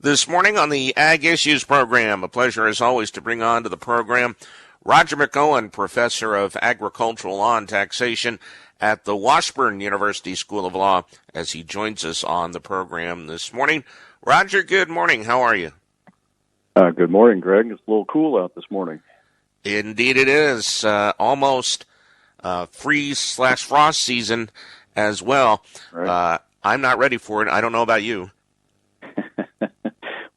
This morning on the Ag Issues program, a pleasure as always to bring on to the program Roger McEowen, professor of agricultural law and taxation at the Washburn University School of Law, as he joins us on the program this morning. Roger, good morning. How are you? Good morning, Greg. It's a little cool out this morning. Indeed it is. Almost freeze/frost season as well. Right. I'm not ready for it. I don't know about you.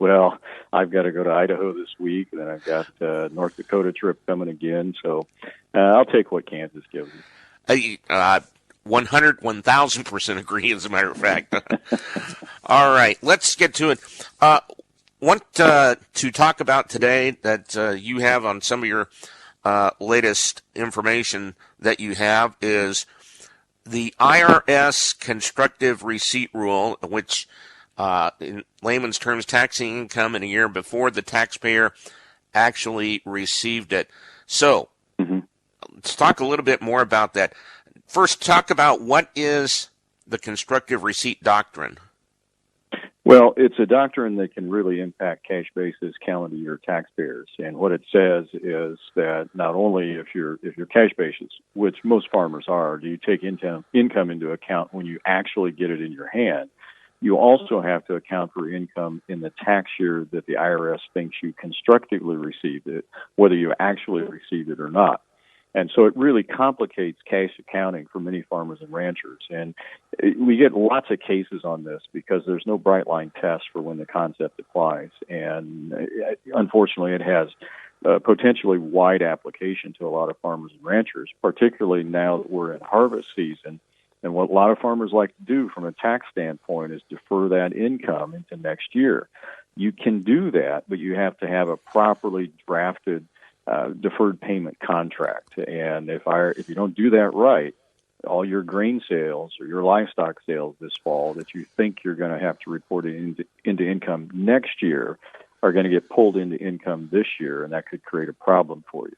Well, I've got to go to Idaho this week, and then I've got North Dakota trip coming again, so I'll take what Kansas gives me. 1,000% agree, as a matter of fact. All right, let's get to it. Want to talk about today that you have on some of your latest information that you have is the IRS Constructive Receipt Rule, which in layman's terms, taxing income in a year before the taxpayer actually received it. So, Let's talk a little bit more about that. First, talk about what is the Constructive Receipt Doctrine. Well, it's a doctrine that can really impact cash basis calendar year taxpayers. And what it says is that not only if you're cash basis, which most farmers are, do you take income into account when you actually get it in your hand, you also have to account for income in the tax year that the IRS thinks you constructively received it, whether you actually received it or not. And so it really complicates cash accounting for many farmers and ranchers. And we get lots of cases on this because there's no bright line test for when the concept applies. And unfortunately, it has potentially wide application to a lot of farmers and ranchers, particularly now that we're in harvest season. And what a lot of farmers like to do from a tax standpoint is defer that income into next year. You can do that, but you have to have a properly drafted deferred payment contract. And if you don't do that right, all your grain sales or your livestock sales this fall that you think you're going to have to report into income next year are going to get pulled into income this year, and that could create a problem for you.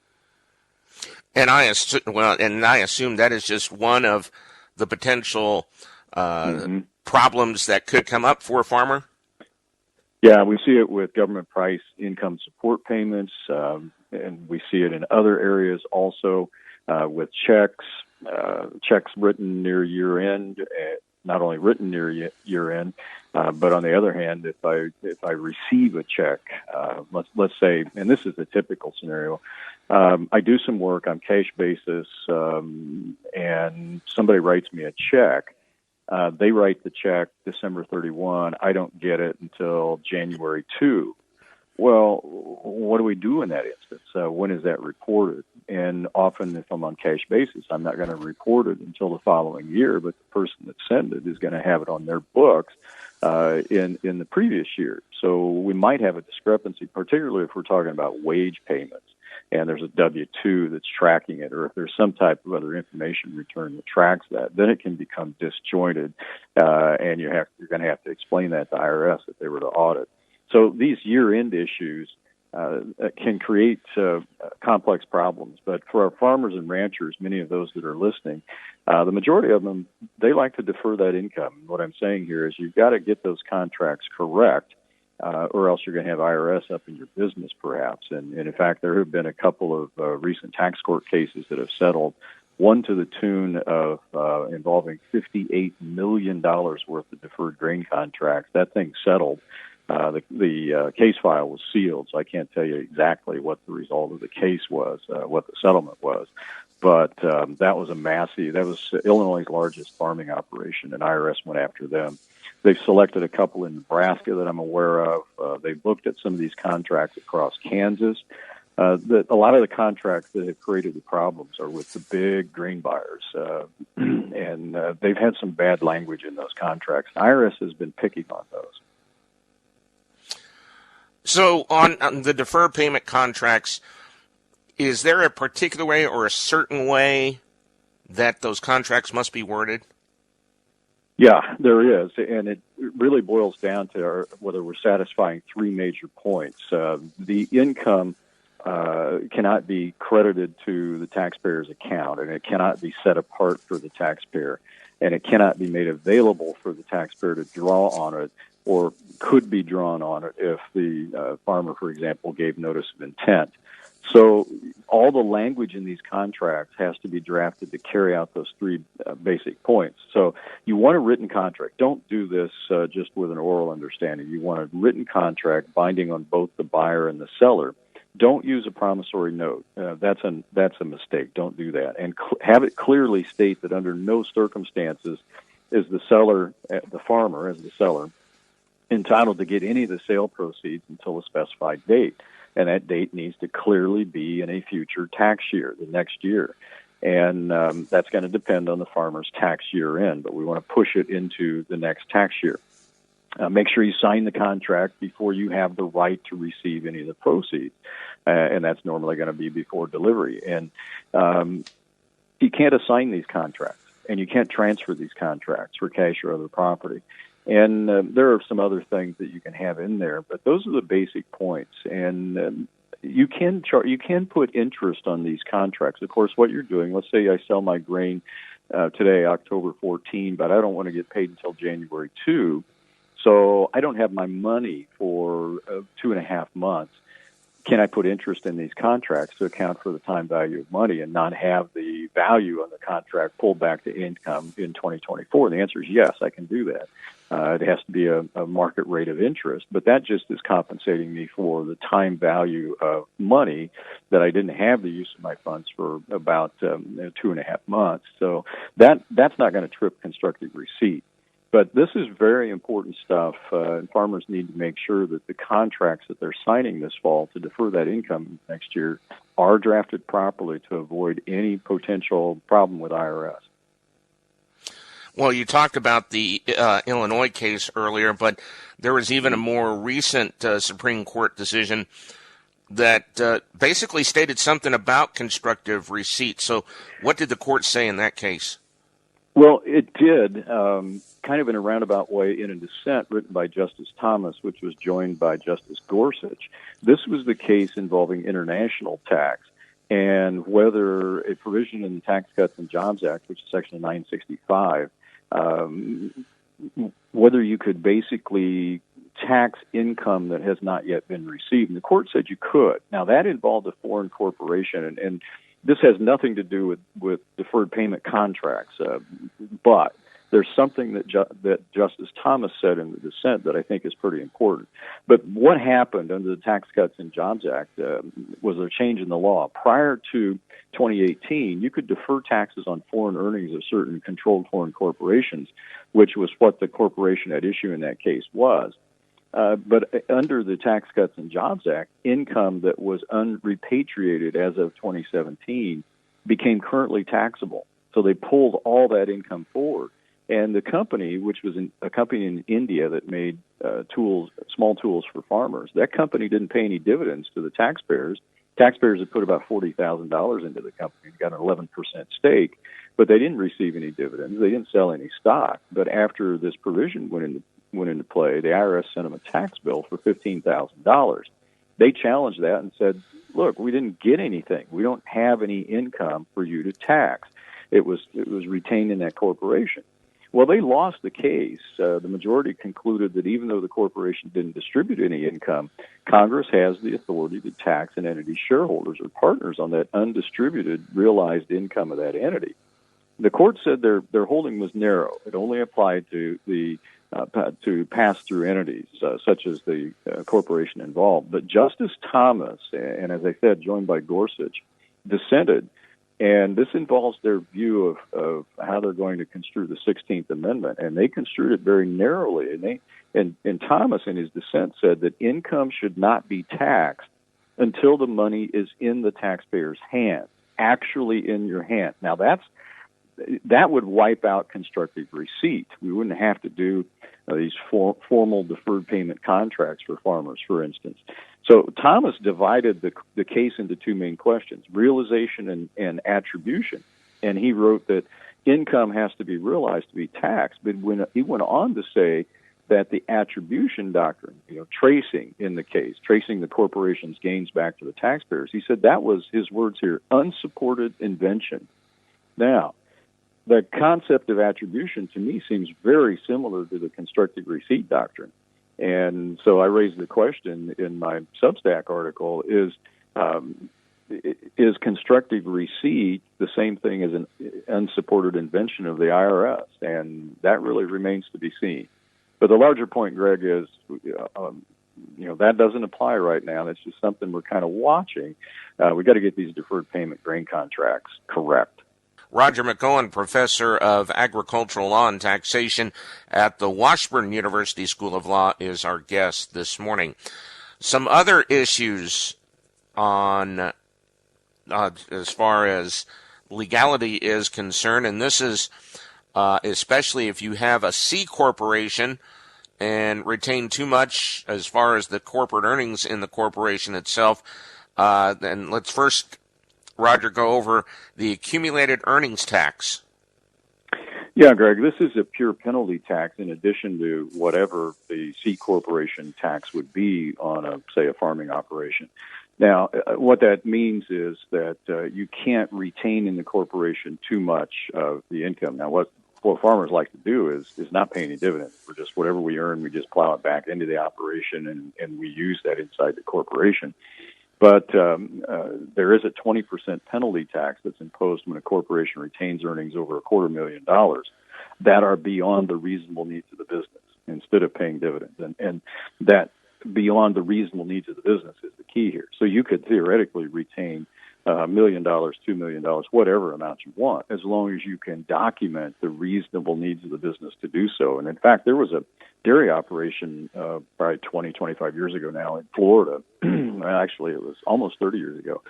And I assume that is just one of the potential problems that could come up for a farmer? Yeah, we see it with government price income support payments, and we see it in other areas also with checks written near year-end, not only written near year-end, but on the other hand, if I receive a check, let's say, and this is a typical scenario, I do some work on cash basis, and somebody writes me a check. They write the check December 31. I don't get it until January 2. Well, what do we do in that instance? When is that reported? And often, if I'm on cash basis, I'm not going to report it until the following year, but the person that sent it is going to have it on their books in the previous year. So we might have a discrepancy, particularly if we're talking about wage payments and there's a W-2 that's tracking it, or if there's some type of other information return that tracks that, then it can become disjointed, and you're going to have to explain that to IRS if they were to audit. So these year-end issues can create complex problems. But for our farmers and ranchers, many of those that are listening, the majority of them, they like to defer that income. What I'm saying here is you've got to get those contracts correct, or else you're going to have IRS up in your business, perhaps. And in fact, there have been a couple of recent tax court cases that have settled, one to the tune of involving $58 million worth of deferred grain contracts. That thing settled. The case file was sealed, so I can't tell you exactly what the result of the case was, what the settlement was. But that was that was Illinois' largest farming operation, and IRS went after them. They've selected a couple in Nebraska that I'm aware of. They've looked at some of these contracts across Kansas. A lot of the contracts that have created the problems are with the big grain buyers, and they've had some bad language in those contracts. IRS has been picking on those. So on the deferred payment contracts, is there a particular way or a certain way that those contracts must be worded? Yeah, there is, and it really boils down to whether we're satisfying three major points. The income cannot be credited to the taxpayer's account, and it cannot be set apart for the taxpayer, and it cannot be made available for the taxpayer to draw on it or could be drawn on it if the farmer, for example, gave notice of intent. So all the language in these contracts has to be drafted to carry out those three basic points. So you want a written contract. Don't do this just with an oral understanding. You want a written contract binding on both the buyer and the seller. Don't use a promissory note. That's a mistake. Don't do that. And have it clearly state that under no circumstances is the seller, the farmer as the seller, entitled to get any of the sale proceeds until a specified date. And that date needs to clearly be in a future tax year, the next year. And that's going to depend on the farmer's tax year end, but we want to push it into the next tax year. Make sure you sign the contract before you have the right to receive any of the proceeds, and that's normally going to be before delivery. And you can't assign these contracts, and you can't transfer these contracts for cash or other property. And there are some other things that you can have in there, but those are the basic points. And you can put interest on these contracts. Of course, what you're doing, let's say I sell my grain today, October 14, but I don't want to get paid until January 2, so I don't have my money for 2.5 months. Can I put interest in these contracts to account for the time value of money and not have the value on the contract pulled back to income in 2024? And the answer is yes, I can do that. It has to be a market rate of interest, but that just is compensating me for the time value of money that I didn't have the use of my funds for about 2.5 months. So that's not going to trip constructive receipt. But this is very important stuff, and farmers need to make sure that the contracts that they're signing this fall to defer that income next year are drafted properly to avoid any potential problem with IRS. Well, you talked about the Illinois case earlier, but there was even a more recent Supreme Court decision that basically stated something about constructive receipt. So what did the court say in that case? Well, it did, kind of in a roundabout way, in a dissent written by Justice Thomas, which was joined by Justice Gorsuch. This was the case involving international tax and whether a provision in the Tax Cuts and Jobs Act, which is Section 965, whether you could basically tax income that has not yet been received. And the court said you could. Now, that involved a foreign corporation, and this has nothing to do with deferred payment contracts, but there's something that Justice Thomas said in the dissent that I think is pretty important. But what happened under the Tax Cuts and Jobs Act was a change in the law. Prior to 2018, you could defer taxes on foreign earnings of certain controlled foreign corporations, which was what the corporation at issue in that case was. But under the Tax Cuts and Jobs Act, income that was unrepatriated as of 2017 became currently taxable. So they pulled all that income forward. And the company, which was a company in India that made small tools for farmers, that company didn't pay any dividends to the taxpayers. Taxpayers had put about $40,000 into the company and got an 11% stake, but they didn't receive any dividends. They didn't sell any stock. But after this provision went into play, the IRS sent them a tax bill for $15,000. They challenged that and said, look, we didn't get anything. We don't have any income for you to tax. It was retained in that corporation. Well, they lost the case. The majority concluded that even though the corporation didn't distribute any income, Congress has the authority to tax an entity's shareholders or partners on that undistributed realized income of that entity. The court said their holding was narrow. It only applied to the to pass-through entities, such as the corporation involved. But Justice Thomas, and as I said, joined by Gorsuch, dissented. And this involves their view of how they're going to construe the 16th Amendment. And they construed it very narrowly. And Thomas, in his dissent, said that income should not be taxed until the money is in the taxpayer's hand, actually in your hand. Now, that would wipe out constructive receipt. We wouldn't have to do these formal deferred payment contracts for farmers, for instance. So Thomas divided the case into two main questions, realization and attribution. And he wrote that income has to be realized to be taxed. But he went on to say that the attribution doctrine, tracing in the case, tracing the corporation's gains back to the taxpayers, he said that was, his words here, unsupported invention. Now, the concept of attribution to me seems very similar to the constructive receipt doctrine. And so I raised the question in my Substack article, is constructive receipt the same thing as an unsupported invention of the IRS? And that really remains to be seen. But the larger point, Greg, is that doesn't apply right now. That's just something we're kind of watching. We got to get these deferred payment grain contracts correct. Roger McEowen, professor of agricultural law and taxation at the Washburn University School of Law, is our guest this morning. Some other issues on as far as legality is concerned, and this is especially if you have a C corporation and retain too much as far as the corporate earnings in the corporation itself. Then let's first, Roger, go over the accumulated earnings tax. Yeah, Greg, this is a pure penalty tax in addition to whatever the C corporation tax would be on, say, a farming operation. Now, what that means is that you can't retain in the corporation too much of the income. Now, what farmers like to do is not pay any dividends. We're just whatever we earn, we just plow it back into the operation, and we use that inside the corporation. But there is a 20% penalty tax that's imposed when a corporation retains earnings over $250,000 that are beyond the reasonable needs of the business instead of paying dividends. And that beyond the reasonable needs of the business is the key here. So you could theoretically retain $1 million, $2 million, whatever amount you want, as long as you can document the reasonable needs of the business to do so. And in fact, there was a dairy operation probably 20, 25 years ago now in Florida. Actually, it was almost 30 years ago.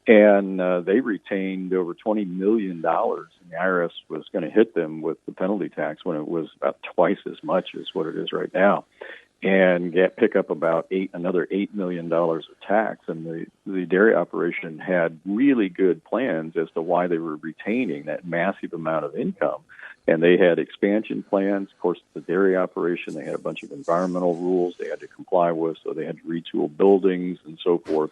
And they retained over $20 million, and the IRS was going to hit them with the penalty tax when it was about twice as much as what it is right now, and pick up about another $8 million of tax. And the dairy operation had really good plans as to why they were retaining that massive amount of income. And they had expansion plans. Of course, the dairy operation, they had a bunch of environmental rules they had to comply with, so they had to retool buildings and so forth.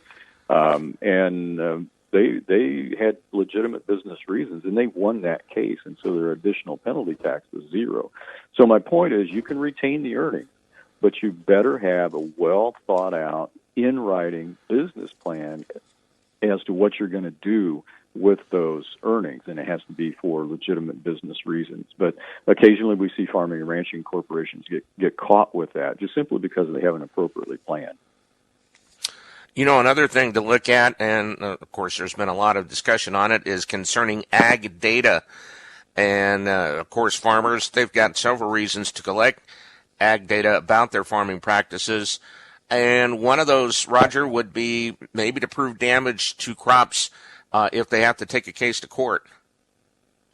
They had legitimate business reasons, and they won that case, and so their additional penalty tax was zero. So my point is, you can retain the earnings, but you better have a well-thought-out, in-writing business plan as to what you're going to do with those earnings, and it has to be for legitimate business reasons. But occasionally we see farming and ranching corporations get caught with that just simply because they haven't appropriately planned. You know, another thing to look at, and of course there's been a lot of discussion on it, is concerning ag data. And of course farmers, they've got several reasons to collect ag data about their farming practices. And one of those, Roger, would be maybe to prove damage to crops if they have to take a case to court.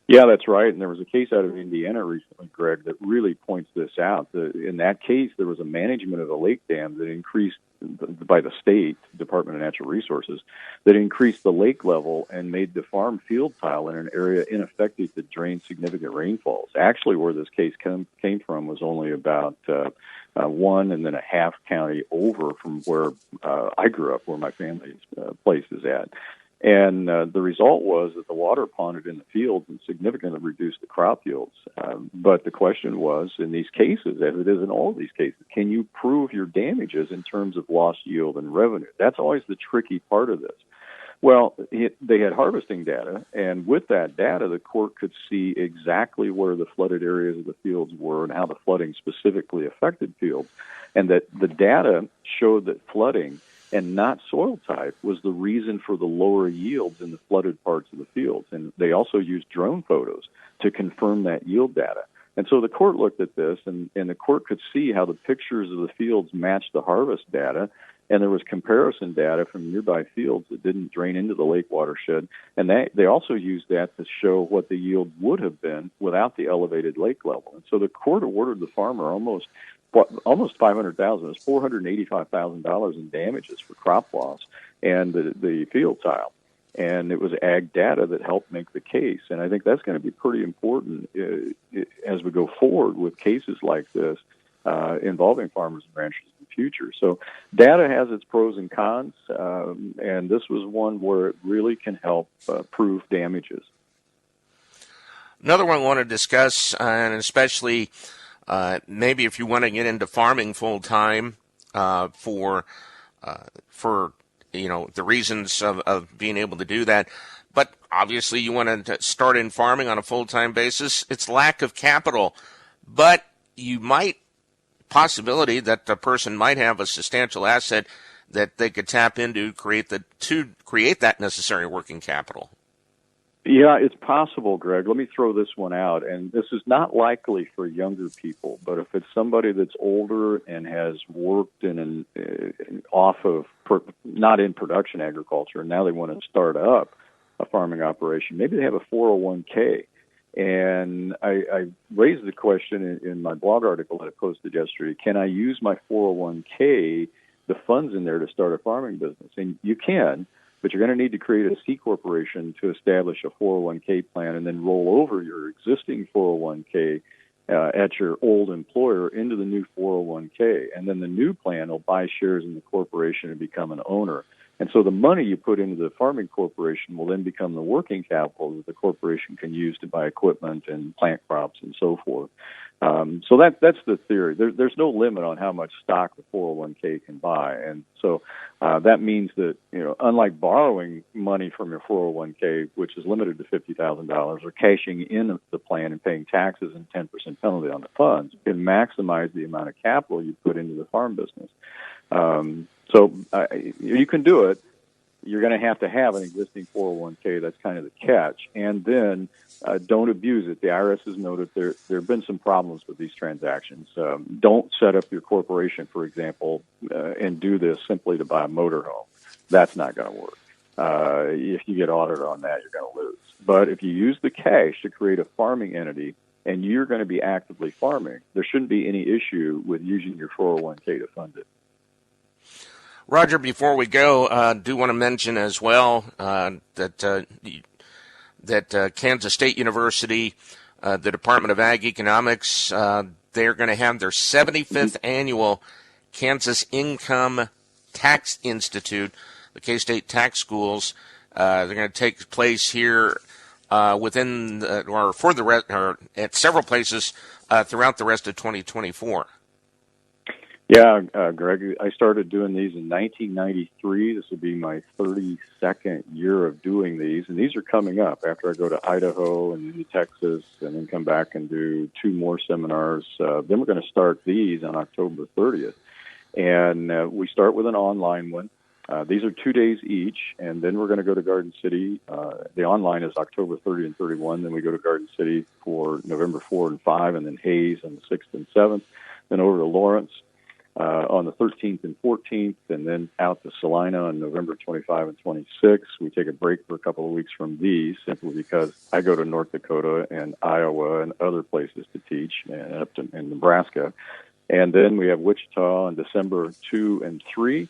Yeah, that's right. And there was a case out of Indiana recently, Greg, that really points this out. In that case, there was a management of a lake dam that increased by the state Department of Natural Resources that increased the lake level and made the farm field tile in an area ineffective to drain significant rainfalls. Actually, where this case came from was only about 1.5 county over from where I grew up, where my family's place is at. And the result was that the water ponded in the fields and significantly reduced the crop yields. But the question was, in these cases, as it is in all of these cases, can you prove your damages in terms of lost yield and revenue? That's always the tricky part of this. Well, they had harvesting data, and with that data, the court could see exactly where the flooded areas of the fields were and how the flooding specifically affected fields, and that the data showed that flooding and not soil type was the reason for the lower yields in the flooded parts of the fields. And they also used drone photos to confirm that yield data. And so the court looked at this, and the court could see how the pictures of the fields matched the harvest data, and there was comparison data from nearby fields that didn't drain into the lake watershed. And they also used that to show what the yield would have been without the elevated lake level. And so the court awarded the farmer almost $500,000. It was $485,000 in damages for crop loss and the field tile. And it was ag data that helped make the case. And I think that's going to be pretty important as we go forward with cases like this involving farmers and ranchers in the future. So data has its pros and cons, and this was one where it really can help prove damages. Another one I want to discuss, and especially maybe if you want to get into farming full time for the reasons of being able to do that. But obviously you want to start in farming on a full-time basis. It's lack of capital. But you might, possibility that the person might have a substantial asset that they could tap into to create that necessary working capital. Yeah, it's possible, Greg. Let me throw this one out. And this is not likely for younger people, but if it's somebody that's older and has worked not in production agriculture, and now they want to start up a farming operation, maybe they have a 401k. And I raised the question in my blog article that I posted yesterday, can I use my 401k, the funds in there, to start a farming business? And you can, but you're going to need to create a C corporation to establish a 401k plan and then roll over your existing 401k at your old employer into the new 401k. And then the new plan will buy shares in the corporation and become an owner. And so the money you put into the farming corporation will then become the working capital that the corporation can use to buy equipment and plant crops and so forth. So that's the theory. There's no limit on how much stock the 401k can buy. And so that means that, unlike borrowing money from your 401k, which is limited to $50,000, or cashing in the plan and paying taxes and 10% penalty on the funds, you can maximize the amount of capital you put into the farm business. So you can do it. You're going to have an existing 401k. That's kind of the catch. And then don't abuse it. The IRS has noted there have been some problems with these transactions. Don't set up your corporation, for example, and do this simply to buy a motorhome. That's not going to work. If you get audited on that, you're going to lose. But if you use the cash to create a farming entity and you're going to be actively farming, there shouldn't be any issue with using your 401k to fund it. Roger, before we go, I do want to mention as well that Kansas State University, the Department of Ag Economics, they're going to have their 75th annual Kansas Income Tax Institute, the K-State Tax Schools. They're going to take place here at several places throughout the rest of 2024. Yeah, Greg, I started doing these in 1993. This will be my 32nd year of doing these, and these are coming up after I go to Idaho and into Texas and then come back and do 2 more seminars. Then we're going to start these on October 30th, and we start with an online one. These are 2 days each, and then we're going to go to Garden City. The online is October 30 and 31. Then we go to Garden City for November 4 and 5, and then Hayes on the 6th and 7th. Then over to Lawrence on the 13th and 14th, and then out to Salina on November 25 and 26. We take a break for a couple of weeks from these simply because I go to North Dakota and Iowa and other places to teach, and up to in Nebraska. And then we have Wichita on December 2 and 3,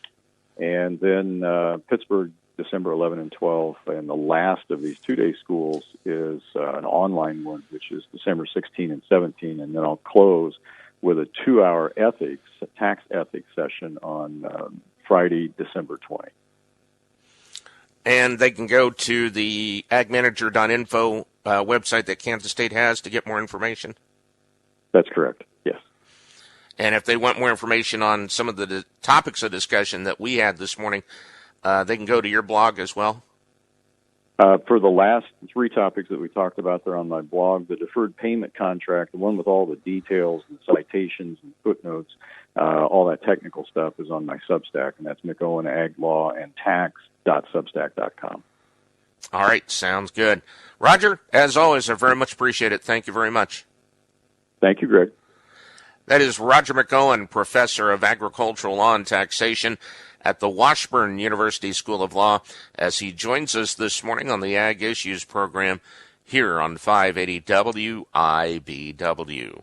and then Pittsburgh December 11 and 12. And the last of these 2-day schools is an online one, which is December 16 and 17. And then I'll close with a 2-hour tax ethics session on Friday, December 20. And they can go to the agmanager.info website that Kansas State has to get more information? That's correct, yes. And if they want more information on some of the topics of discussion that we had this morning, they can go to your blog as well? For the last 3 topics that we talked about, they're on my blog. The deferred payment contract, the one with all the details and citations and footnotes, all that technical stuff is on my Substack, and that's McEowen Ag Law and Tax.substack.com. All right, sounds good. Roger, as always, I very much appreciate it. Thank you very much. Thank you, Greg. That is Roger McEowen, Professor of Agricultural Law and Taxation at the Washburn University School of Law, as he joins us this morning on the Ag Issues program here on 580 WIBW.